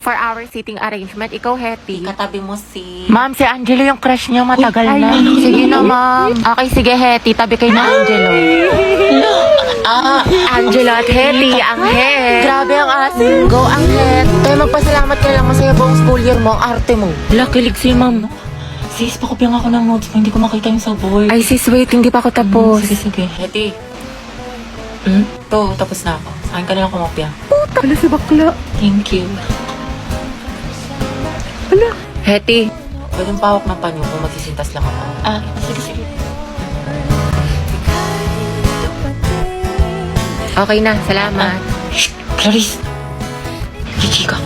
For our seating arrangement, ikaw, Hetty. Katabi mo si... Ma'am, si Angelo yung crush niya matagal na. Sige na, ma'am. Okay, sige, Hetty. Tabi kayo na Angelo. Angelo at Hetty, ang het. Grabe ang asin. Go, ang het. Kaya magpasalamat ka lang. Masaya buong school year mo. Ang arte mo. Kilig si ma'am. Sis, pakopyang ako ng notes mo. Hindi ko makita yung sa board. Ay, sis, wait. Hindi pa ako tapos. Sige. Hetty. To, tapos na ako. Sa akin ka na lang kumopya. Wala si bakla. Thank you. Hetty. Pwedeng pawak ng panyo kung magsisintas lang ako. Sige. Okay na, salamat. Shh! Clarice! Chichika.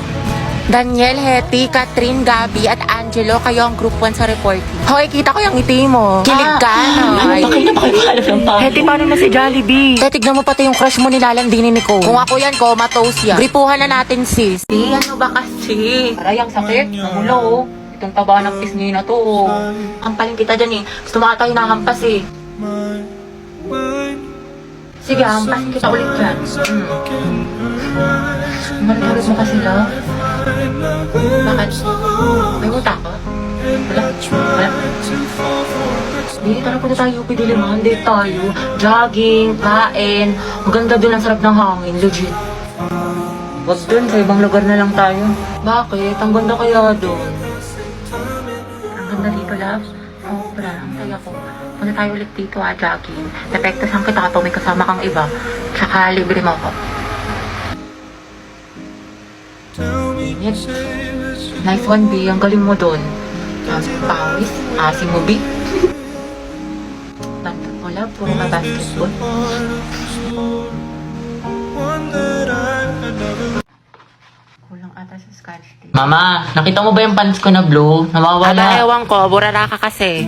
Daniel, Hetty, Catherine, Gabby, at Angelo, kayo ang group 1 sa reporting. Hoy, kita ko yung ngiti mo. Kilig ka, no? Bakit na ba kayo mahalap ng panyo? Hetty, paano na si Jollibee? Tignan mo pati yung crush mo nilalandinin ni Nicole. Kung ako yan, comatose yan. Gripuhan na natin, sis. Ano ba kasi? Aray, ang sakit. Namula, oh. Itong taba ng pisngi na to, oh. Ampaling kita dyan, eh. Gusto mo ata hinahampas, eh. Sige, hampasin kita ulit dyan. Malit mo kasi, love. Bakit? May uta ka? Wala. Hindi, tara po na tayo, pidiliman. Hindi tayo. Jogging, kain. Maganda dun, ang sarap ng hangin. Legit. Wag dun, sa ibang lugar na lang tayo. Bakit? Ang ganda kaya dun. Ang ganda dito, love. Sobra, ang saya ko. Punta tayo ulit dito, jogging. Depektasan kita kapag may kasama kang iba. Tsaka libre mo ako. Init. Nice one, B. Ang galing mo dun. Pawis. Asim mo, B. Wala, puro ka basketball. Kulang ata sa scotch tape. Mama, nakita mo ba yung pants ko na blue? Namawala. Ewan ko, burara ka kasi.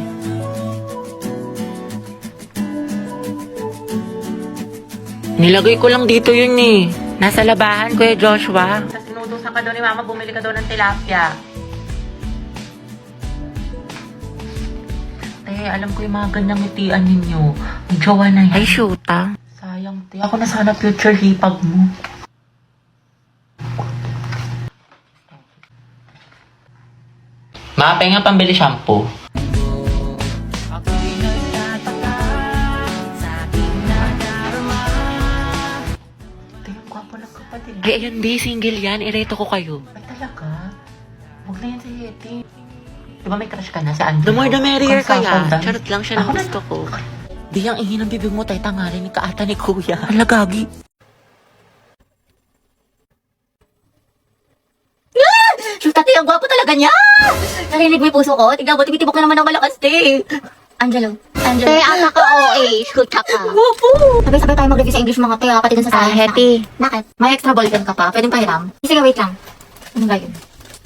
Nilagay ko lang dito yun eh. Nasa labahan, Kuya Joshua. Sa sinutusan ka daw ni Mama, bumili ka daw ng tilapia. Alam ko yung mga ganyang ngitian ninyo. May jowa na yan. Ay, shoota. Sayang, te. Ako na sana future hipag mo. Ma, penga pambili shampoo. Ay, ayun, B, single yan. Ireto ko kayo. Ay, talaga? Huwag na yan si Yeti. Di ba may crush ka na sa Angelo? The more the merrier Kung kaya. saan Charot lang siya ng Ako na- gusto ko. Di ang ihi ng bibig mo, tay tangarin ni kaata ni Kuya. Alagagi. Shoot, ate, ang gwapo talaga niya! Narinig mo yung puso ko? Tignan mo, tumitibok na naman ang malakas, te. Angelo. Te, ata ka, OA. Shoot ka. Gwapo! Sabay-sabay tayo mag-review sa English mga te, pati dun sa science. Hetty. Bakit? May extra ballpen ka pa. Pwedeng pahiram. Sige, wait lang. Ano ba yun?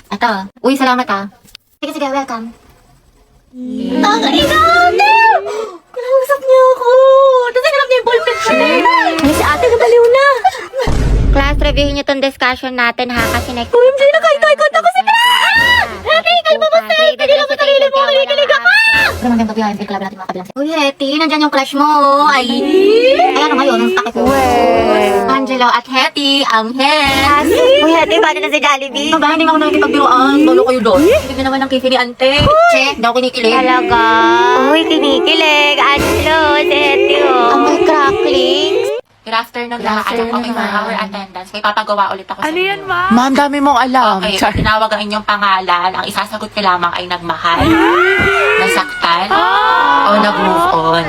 Ito. Uy, salamat ah. Sige, welcome. Ang ate! Kinausap niya ako! Tapos hinarap niya yung ballpen ko, te. Ay, si ate, nabaliw na. Class, reviewin niyo tong discussion natin ha, kasi next... OMG, nakahikot ako si Ate, kalma mo, Steph! Hindi lang mo sarili mo, kinikilig ako! Pero magandang gabi, hindi club natin mga kabilang. Uy, Hetty, nandyan yung crush mo. Ay, ano ngayon, ang sakit ko. Angelo at Hetty, ang het. Uy, Ate, paano na si Jollibee? Ba, hindi nga ako nakikipagbiruan. Balo kayo doon. Hindi ka naman ng kifi ni Ante. Che, hindi ako kinikilig. Talaga? Uy, kinikilig. Angelo, si Ate, oh. Ang may cracklings. Good afternoon lahat. Okay, for our attendance. May papagawa ulit ako sa Ano inyo. yan, ma? Ma'am, dami mong alam. Okay, Char- tinawag ang inyong pangalan. Ang isasagot ko lamang ay nagmahal, nasaktan, o nag-move on.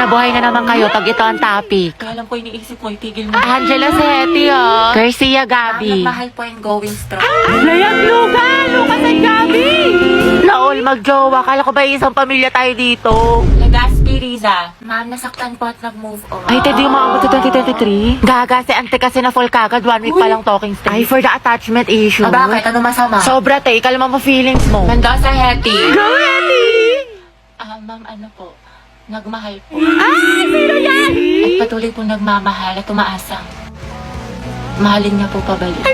Buhay na naman kayo pag ito ang topic. Kaya alam ko iniisip mo, itigil mo. Angelo, si Hetty, oh. Garcia, Ang Gabby. nagmahal po and going strong. Layag Lucas and Gabby! Naol, magjowa. Kala ko ba isang pamilya tayo dito? Legaspi Riza, ma'am, nasaktan po at nag-move on. Ay, Teddy, umaabot sa 2023? Gaga, si Ante kasi na full kagad. 1 week pa lang talking stage. Ay, for the attachment issue. Bakit? Ano masama? Sobra, te. Kalma mo feelings mo. Ganda sa Hetty. Go, Hetty! Ma'am, ano po? Nagmahal po. Sino yan? At patuloy po nagmamahal at umaasang. Mahalin niya po pabalik.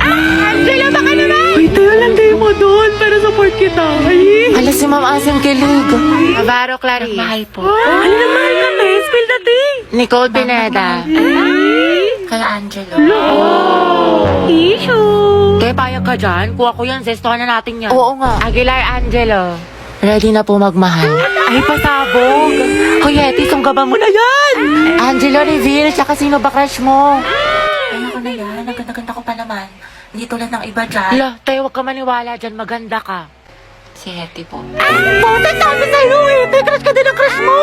Angela, baka naman! Uy, tayo lang tayo mo doon para support kita. Ay! Alas si Ma'am Asim kilig. Navarro Clarice. Nagmahal po. Ano na mahal kami? Spill the tea! Nicole Pineda. Kaya Angelo. Issue! Kaya payag ka dyan? Kuha ko yan, zestohan na natin yan. Oo nga. Aguilar Angelo. Ready na po magmahal. Ay, pasabog. Hoy, Eti, sunggaban mo na yan. Angelo, reveal. Tsaka sino ba crush mo? Ay, ako na yan. Ang ganda-ganda ko pa naman. Hindi tulad ng iba dyan. Hala, tayo huwag ka maniwala dyan. Maganda ka. Si Hetty po. Puta, sabi sa'yo, Eti. Crush ka din ang crush mo.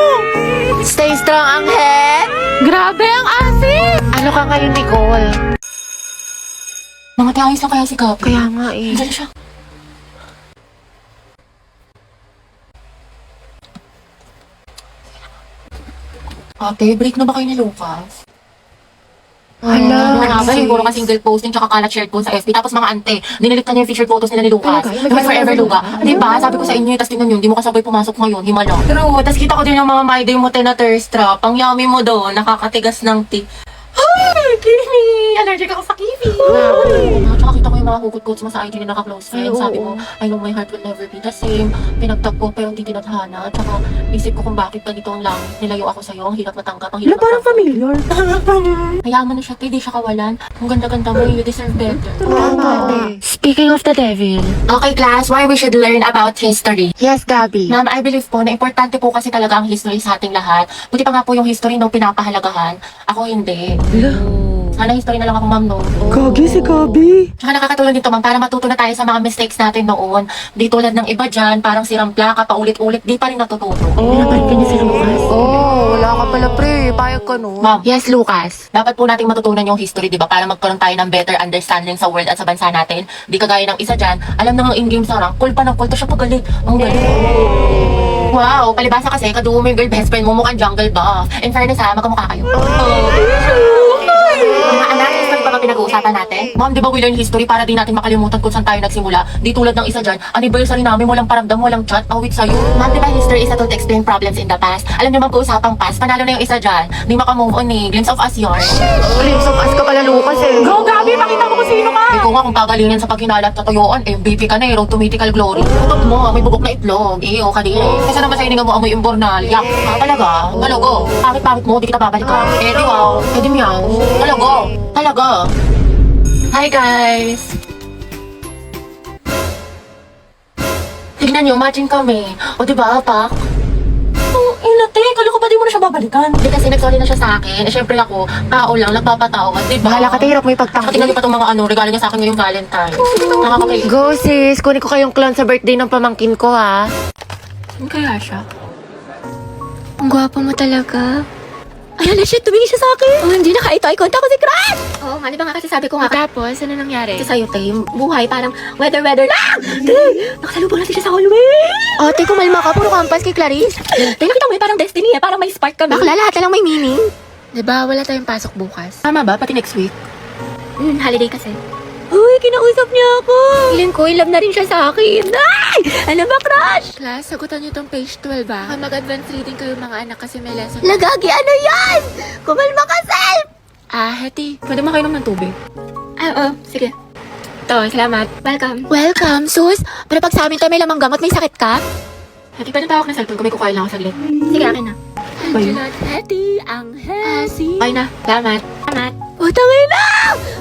Stay strong, Angel. Grabe ang asin! Ano ka ngayon, Nicole? Mga tiayos lang kaya si Gab. Kaya nga eh. Diyan siya. Ate, break na ba kayo ni Lucas? Hala. Mga ba, siguro ka single posting tsaka kalat shared po sa FB. Tapos mga ante, dinilit na niya yung featured photos nila ni Lucas. Yung forever Luga. Diba? Sabi ko sa inyo, tapos tingnan nyo, hindi mo kasabay pumasok ngayon, himala. True, tapos kita ko din yung mga my day mo na thirst trap. Ang yummy mo doon, nakakatigas ng tea. Ay, Kimi! Allergic ako sa kiwi! Tsaka kita ko yung mga hugot-hugots mo sa IG na naka-close friends. Sabi mo, I know my heart will never be the same. Pinagtag ko pero hindi tinadhana. Tsaka isip ko kung bakit ganito ang langit. Nilayo ako sa'yo, ang hirap matanggap, ang hirap matanggap. familiar. Hayaan mo na siya, hindi siya kawalan. Ang ganda-ganda mo, you deserve better. Speaking of the devil. Okay, class, why we should learn about history. Yes, Gabi. Ma'am, I believe po na importante po kasi talaga ang history sa ating lahat. Buti pa nga po yung history nung pinapahalagahan. Ako hindi. Sana history na lang ako, ma'am, no? Gagi si Gabi. Tsaka nakakatulong dito, ma'am, para matuto na tayo sa mga mistakes natin noon. Di tulad ng iba dyan, parang sirang plaka, paulit-ulit, di pa rin natututo. Pinapalik ka niya si Lucas. Oh, wala ka pala, pre. Payag ka, no? Ma'am, Yes, Lucas. dapat po nating matutunan yung history, di ba? Para magkaroon tayo ng better understanding sa world at sa bansa natin. Di kagaya ng isa dyan, alam na nga in-game sa rank, cool pa ng cool, to siya pagaling. Ang galing. Wow, palibasa kasi, kadugo mo yung girl best friend mo, mukhang jungle buff. In fairness ha, magkamukha kayo. Mga anak, history pa ba pinag-uusapan natin? Ma'am, di ba we learn history para di natin makalimutan kung saan tayo nagsimula? Di tulad ng isa dyan, anniversary namin, walang paramdam, walang chat, awit sa'yo. Ma'am, di ba history is a tool to explain problems in the past? Alam niyo bang usapang past, panalo na yung isa dyan. Di makamove on eh, glimpse of us yarn. Glimpse of us ka pala, Lucas, eh. Go, Gabi! Makita mo kung sino ka! Hindi ko nga kung pagalingin sa paghinala at tatuyuan, MVP ka na eh, road to mythical glory. Tutok mo, may bubok na itlog. Iyo, kadiri. Kasi naman sa hininga mo amoy imbornal. Yak, talaga? Talago. Pangit-pangit mo, di kita babalikan. Eh, di wow. Eh, di meow. Talago. Talaga. Hi, guys. Tignan nyo, imagine kami. O, di ba, Pak? Oh, inate, kala ko ba di mo na siya babalikan? Di kasi nagsorry na siya sa akin. Eh, syempre ako, tao lang, nagpapatawad, di ba? Bahala ka, hirap mo Saka ipagtanggol. tingnan niyo pa itong mga regalo niya sa akin ngayong Valentine's. Nakakakay. Go, sis. Kunin ko kayong clown sa birthday ng pamangkin ko, ha? Saan kaya siya? Ang gwapo mo talaga. Ayan na siya, tumingin siya sa akin. Oh, hindi na ito. Ay, konta ko si Crush! Oo nga, di ba nga kasi sabi ko nga, Tapos, ano nangyari? kasi sa'yo, Tay, buhay parang weather lang. Tay, nakasalubong natin siya sa hallway. Ate, kumalma ka. Puro kampas kay Clarice. Tay, nakita mo eh, parang destiny eh, parang may spark kami. Bakla, lahat na lang may meaning. Diba, wala tayong pasok bukas. Tama ba? Pati next week? Holiday kasi. Uy, kinausap niya ako. Feeling ko, in love na rin siya sa akin. Ay! Ano ba, Crush? Class, sagutan niyo tong page 12 ba? Baka mag-advance reading kayo mga anak kasi may lesson. Lagagi, ano yan? Kumalma ka, Self! Hetty. Pwede makainom ng tubig? Oo, sige. To, salamat. Welcome. Welcome, sus. Pero pag sa amin tayo may lamang gamot, may sakit ka? Hati, pwede tawag na cellphone ko, may kukain lang ako saglit. Sige, akin na. Angelo at Hetty, ang Hesi. Okay na, salamat. Salamat. Utangin na!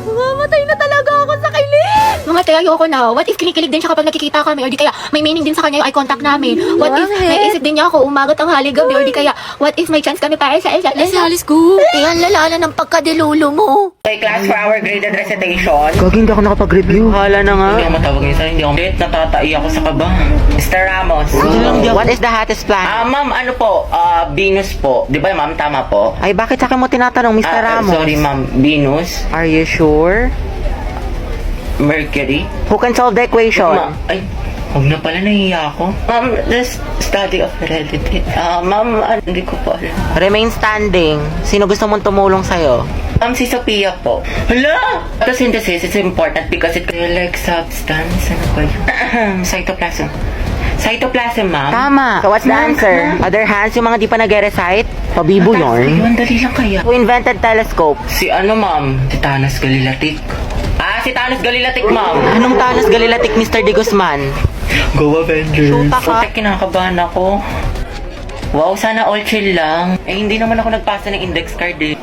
Mamamatay na talaga ako sa kilig! Mga Tay, ayoko na. What if kinikilig din siya kapag nakikita kami? Or di kaya may meaning din sa kanya yung eye contact namin? What if may isip din niya ako umagat ang haligabi? Or di kaya, what if may chance kami para sa isa't isa? Let's go! Yan, lalala ng pagkadilulo mo. Okay, class, for our graded recitation. Gagi, hindi ako nakapag-review. Hala na nga. Hindi ako matawag niya sa'yo, hindi ako natatai ako sa kaba. Mr. Ramos. What is the hottest plan? Ma'am, ano po? Venus po. Di ba, ma'am? Tama po? Ay, bakit sa akin mo tinatanong, Mr. Ramos? Sorry, ma'am. Venus. Are you sure? Mercury. Who can solve the equation? Ay, huwag na pala, nahiya ako. Ma'am, the study of heredity. Ma'am, hindi ko po alam. Remain standing. Sino gusto mong tumulong sa'yo? Si Sophia po. Hala! Photosynthesis is important because it like substance. Ano ba yun? Cytoplasm. Cytoplasm, ma'am. Tama. So what's the answer? Other hands, yung mga di pa nag-recite? Pabibo yun. Ayun, dali lang kaya. Who invented telescope? Si ano, ma'am? Si Thanos Galilatik. Si Thanos Galilatik, ma'am. Anong Thanos Galilatik, Mr. Di Guzman? Go Avengers. Shoota ka. Putek, kinakabahan ako. Wow, sana all chill lang. Eh, hindi naman ako nagpasa ng index card eh.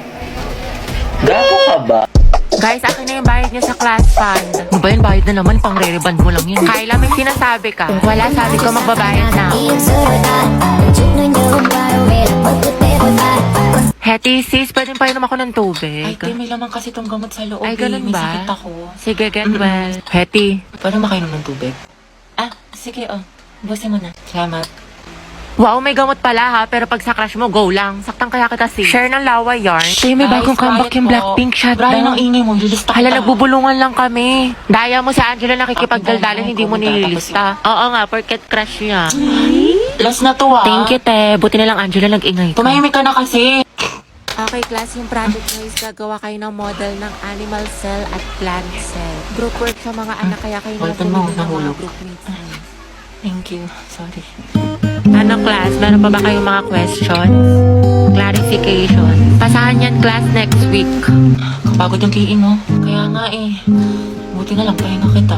Gago ka ba? Guys, akin na yung bayad niyo sa class fund. Ano ba yun? Bayad na naman, pang re-reband mo lang yun. Kyla, may sinasabi ka. Kung wala, sabi ko magbabayad na. Hetty, sis, pwedeng painom ako ng tubig. Ay, te, may laman kasi tong gamot sa loob. Ay, ganun May ba? sakit ako. Sige, get well. Hetty. Paano makainom ng tubig? Ah, sige, oh. Busin mo na. Salamat. Wow, may gamot pala ha, pero pag sa crush mo, go lang. Saktan kaya kita, sis. Share ng lawa yarn. Tay, may Guys, bagong comeback quiet yung po. Blackpink shot Brian, ang down. ingay mo. Lilista kita. Hala, nagbubulungan lang kami. Daya mo sa Angela nakikipagdaldalan, hindi mo nililista. Oo nga, porket crush niya. Last na to, ah. Thank you, te. Buti na lang Angela nag-ingay ka. Tumahimik ka na kasi. Okay, class, yung project nyo is gagawa kayo ng model ng animal cell at plant cell. Group work sa mga anak, kaya kayo na Walton mo, ng mga nahulog. group mates. Thank you. Sorry. Ano, class? Meron pa ba kayong mga questions? Clarification? Pasahan yan, class, next week. Kapagod yung kiin, no? Kaya nga eh. Buti na lang, pahinga kita.